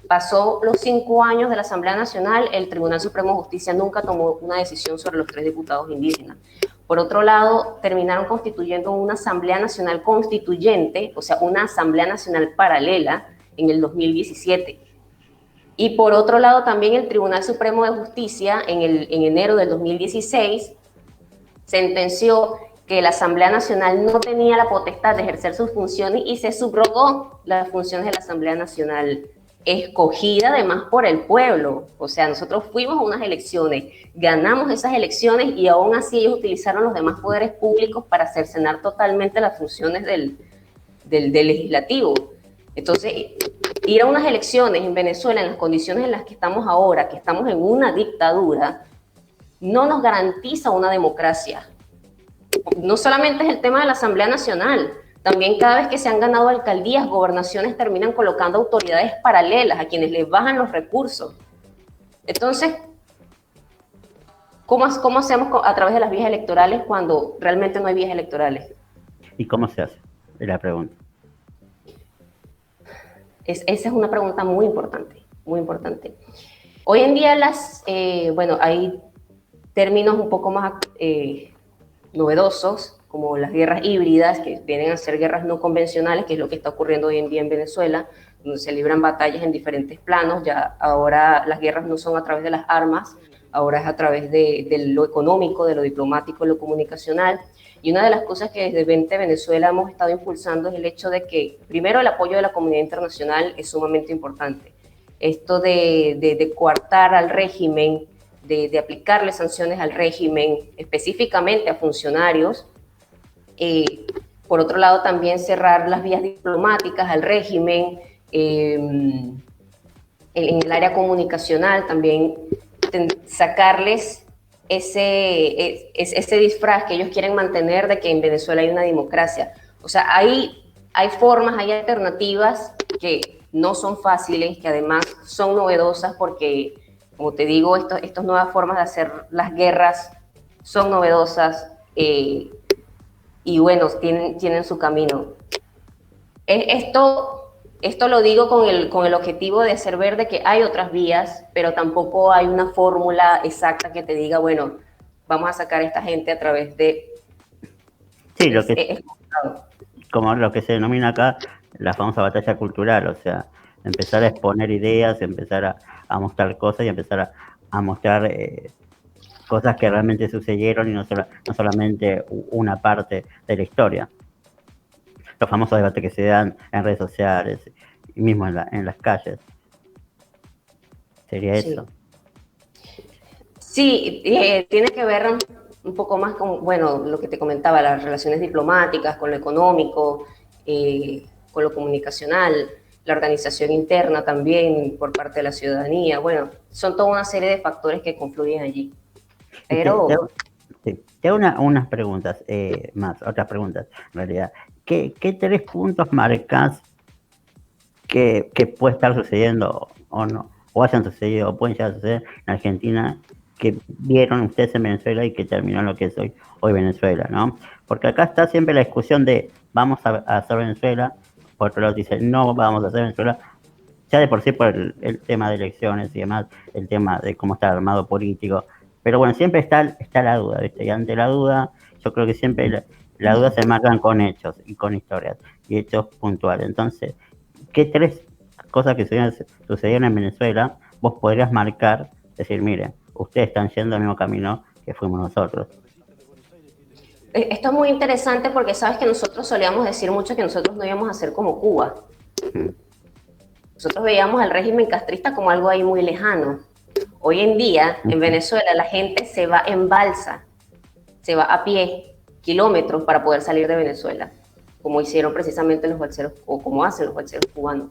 Pasó los 5 años de la Asamblea Nacional, el Tribunal Supremo de Justicia nunca tomó una decisión sobre los 3 diputados indígenas. Por otro lado, terminaron constituyendo una Asamblea Nacional Constituyente, o sea, una Asamblea Nacional paralela en el 2017. Y por otro lado, también el Tribunal Supremo de Justicia, en enero del 2016, sentenció que la Asamblea Nacional no tenía la potestad de ejercer sus funciones y se subrogó las funciones de la Asamblea Nacional, escogida además por el pueblo. O sea, nosotros fuimos a unas elecciones, ganamos esas elecciones y aún así ellos utilizaron los demás poderes públicos para cercenar totalmente las funciones del legislativo. Entonces, ir a unas elecciones en Venezuela en las condiciones en las que estamos ahora, que estamos en una dictadura, no nos garantiza una democracia. No solamente es el tema de la Asamblea Nacional, también cada vez que se han ganado alcaldías, gobernaciones terminan colocando autoridades paralelas a quienes les bajan los recursos. Entonces, ¿cómo hacemos a través de las vías electorales cuando realmente no hay vías electorales? ¿Y cómo se hace? Es la pregunta. Esa es una pregunta muy importante, muy importante. Hoy en día hay términos un poco más novedosos, como las guerras híbridas, que vienen a ser guerras no convencionales, que es lo que está ocurriendo hoy en día en Venezuela, donde se libran batallas en diferentes planos. Ya ahora las guerras no son a través de las armas, ahora es a través de lo económico, de lo diplomático, de lo comunicacional. Y una de las cosas que desde 20 Venezuela hemos estado impulsando es el hecho de que, primero, el apoyo de la comunidad internacional es sumamente importante. Esto de coartar al régimen, de aplicarle sanciones al régimen, específicamente a funcionarios. Por otro lado, también cerrar las vías diplomáticas al régimen, en el área comunicacional también sacarles ese disfraz que ellos quieren mantener de que en Venezuela hay una democracia. O sea, hay formas, hay alternativas que no son fáciles, que además son novedosas porque, como te digo, estas nuevas formas de hacer las guerras son novedosas, y bueno, tienen su camino. Esto lo digo con el objetivo de hacer ver de que hay otras vías, pero tampoco hay una fórmula exacta que te diga, bueno, vamos a sacar a esta gente a través de... Sí, como lo que se denomina acá la famosa batalla cultural, o sea, empezar a exponer ideas, empezar a mostrar cosas y empezar a mostrar cosas que realmente sucedieron y no solamente una parte de la historia. Los famosos debates que se dan en redes sociales y mismo en las calles. ¿Sería eso? Sí, tiene que ver un poco más con, bueno, lo que te comentaba, las relaciones diplomáticas, con lo económico, con lo comunicacional. la organización interna también por parte de la ciudadanía. Bueno, son toda una serie de factores que confluyen allí. Pero... Te hago unas preguntas otras preguntas en realidad. ¿Qué 3 puntos marcas que puede estar sucediendo o no, o hayan sucedido, o pueden llegar a suceder en Argentina, que vieron ustedes en Venezuela y que terminó en lo que es hoy Venezuela, ¿no? Porque acá está siempre la discusión de vamos a hacer Venezuela, por otro lado dicen no vamos a hacer Venezuela, ya de por sí por el tema de elecciones y demás, el tema de cómo está el armado político, pero bueno, siempre está la duda, ¿viste? Y ante la duda, yo creo que siempre la duda se marcan con hechos y con historias, y hechos puntuales. Entonces, ¿qué 3 cosas que sucedieron en Venezuela vos podrías marcar, decir, mire, ustedes están yendo al mismo camino que fuimos nosotros? Esto es muy interesante porque sabes que nosotros solíamos decir mucho que nosotros no íbamos a ser como Cuba. Nosotros veíamos al régimen castrista como algo ahí muy lejano. Hoy en día, en Venezuela, la gente se va en balsa, se va a pie, kilómetros para poder salir de Venezuela, como hicieron precisamente los balseros, o como hacen los balseros cubanos.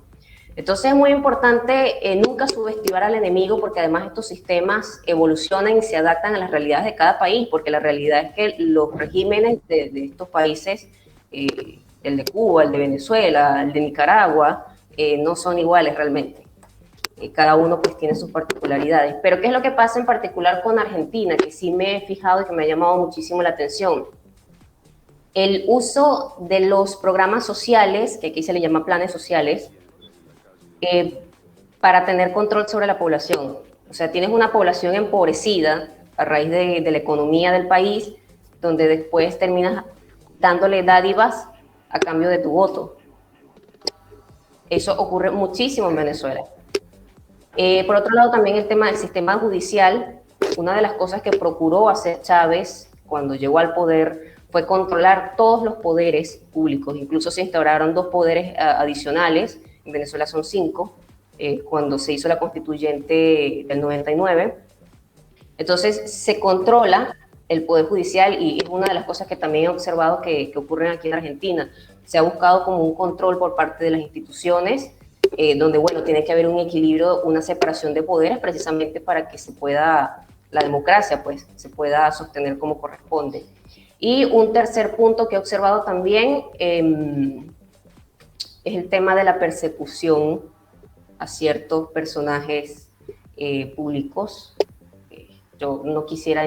Entonces es muy importante nunca subestimar al enemigo, porque además estos sistemas evolucionan y se adaptan a las realidades de cada país, porque la realidad es que los regímenes de estos países, el de Cuba, el de Venezuela, el de Nicaragua, no son iguales realmente. Cada uno pues tiene sus particularidades. Pero ¿qué es lo que pasa en particular con Argentina? Que sí me he fijado y que me ha llamado muchísimo la atención. El uso de los programas sociales, que aquí se le llama planes sociales, para tener control sobre la población. O sea, tienes una población empobrecida a raíz de la economía del país, donde después terminas dándole dádivas a cambio de tu voto. Eso ocurre muchísimo en Venezuela. Por otro lado, también el tema del sistema judicial. Una de las cosas que procuró hacer Chávez cuando llegó al poder fue controlar todos los poderes públicos. Incluso se instauraron 2 poderes adicionales. En Venezuela son 5, cuando se hizo la constituyente del 99. Entonces se controla el poder judicial y es una de las cosas que también he observado que ocurren aquí en Argentina. Se ha buscado como un control por parte de las instituciones, donde, bueno, tiene que haber un equilibrio, una separación de poderes, precisamente para que se pueda, la democracia, pues, se pueda sostener como corresponde. Y un tercer punto que he observado también es el tema de la persecución a ciertos personajes públicos. Yo no quisiera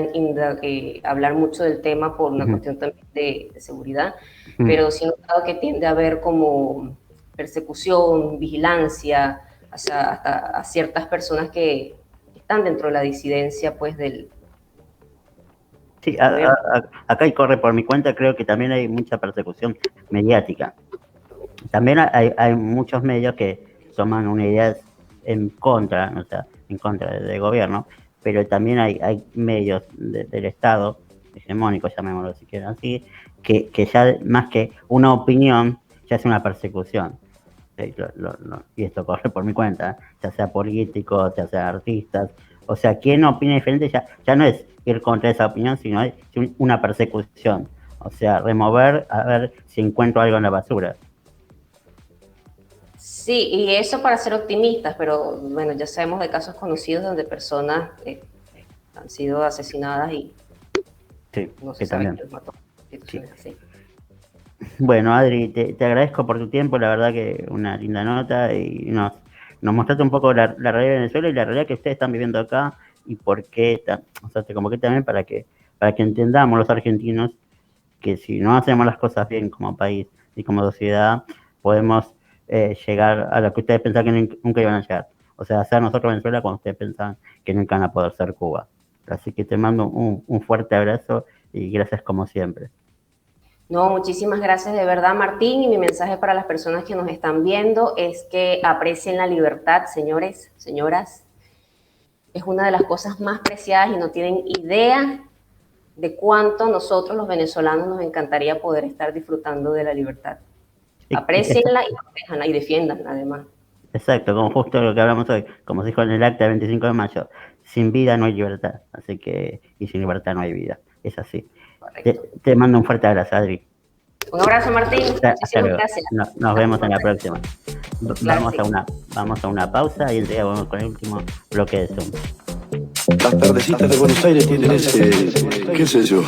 hablar mucho del tema por una cuestión también de seguridad, pero sí he notado que tiende a haber como persecución, vigilancia a ciertas personas que están dentro de la disidencia, pues, del... Sí, acá y corre por mi cuenta, creo que también hay mucha persecución mediática. También hay muchos medios que toman una idea en contra, o sea, en contra del gobierno, pero también hay medios del Estado, hegemónicos, llamémoslo si quieren así, que ya más que una opinión, ya es una persecución. Y esto corre por mi cuenta, ya sea políticos, ya sea artistas, o sea, quien opina diferente ya no es ir contra esa opinión, sino es una persecución, o sea, remover a ver si encuentro algo en la basura. Sí, y eso para ser optimistas, pero bueno, ya sabemos de casos conocidos donde personas han sido asesinadas y sí, no se sabe quién mató. Sí. Bueno, Adri, te agradezco por tu tiempo, la verdad que una linda nota y nos mostraste un poco la realidad de Venezuela y la realidad que ustedes están viviendo acá y por qué, o sea, te convoqué también para que entendamos los argentinos que si no hacemos las cosas bien como país y como sociedad, podemos llegar a lo que ustedes pensaban que nunca iban a llegar. O sea, hacer nosotros Venezuela cuando ustedes pensaban que nunca van a poder ser Cuba. Así que te mando un fuerte abrazo y gracias como siempre. No, muchísimas gracias de verdad, Martín, y mi mensaje para las personas que nos están viendo es que aprecien la libertad, señores, señoras. Es una de las cosas más preciadas y no tienen idea de cuánto nosotros los venezolanos nos encantaría poder estar disfrutando de la libertad. Aprecienla y protéjanla y defiéndanla además. Exacto, como justo lo que hablamos hoy, como se dijo en el acta del 25 de mayo, sin vida no hay libertad, así que, y sin libertad no hay vida, es así. Te mando un fuerte abrazo, Adri. Un abrazo, Martín. Muchísimas gracias. Nos vemos en la próxima. Claro, Vamos a una pausa y enseguida vamos con el último bloque de Zoom. Las tardecitas de Buenos Aires tienen ese, qué sé yo.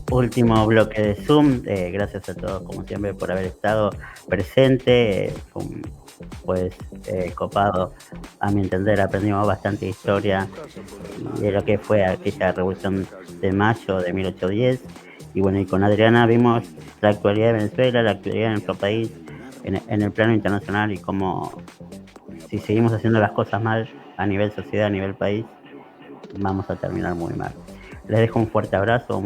Último bloque de Zoom, gracias a todos como siempre por haber estado presente, pues copado, a mi entender aprendimos bastante historia de lo que fue aquella revolución de mayo de 1810 y bueno, y con Adriana vimos la actualidad de Venezuela, la actualidad de nuestro país en el plano internacional y cómo si seguimos haciendo las cosas mal a nivel sociedad, a nivel país, vamos a terminar muy mal. Les dejo un fuerte abrazo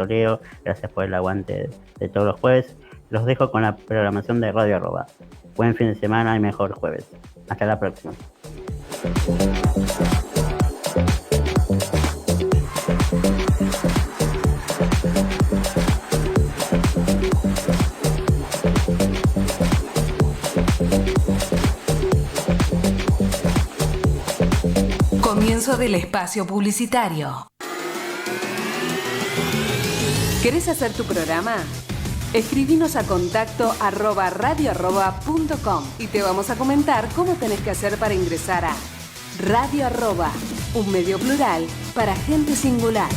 Leo, gracias por el aguante de todos los jueves. Los dejo con la programación de Radio Arroba. Buen fin de semana y mejor jueves. Hasta la próxima. Comienzo del espacio publicitario. ¿Querés hacer tu programa? Escribinos a contacto@radioarroba.com y te vamos a comentar cómo tenés que hacer para ingresar a Radio Arroba, un medio plural para gente singular.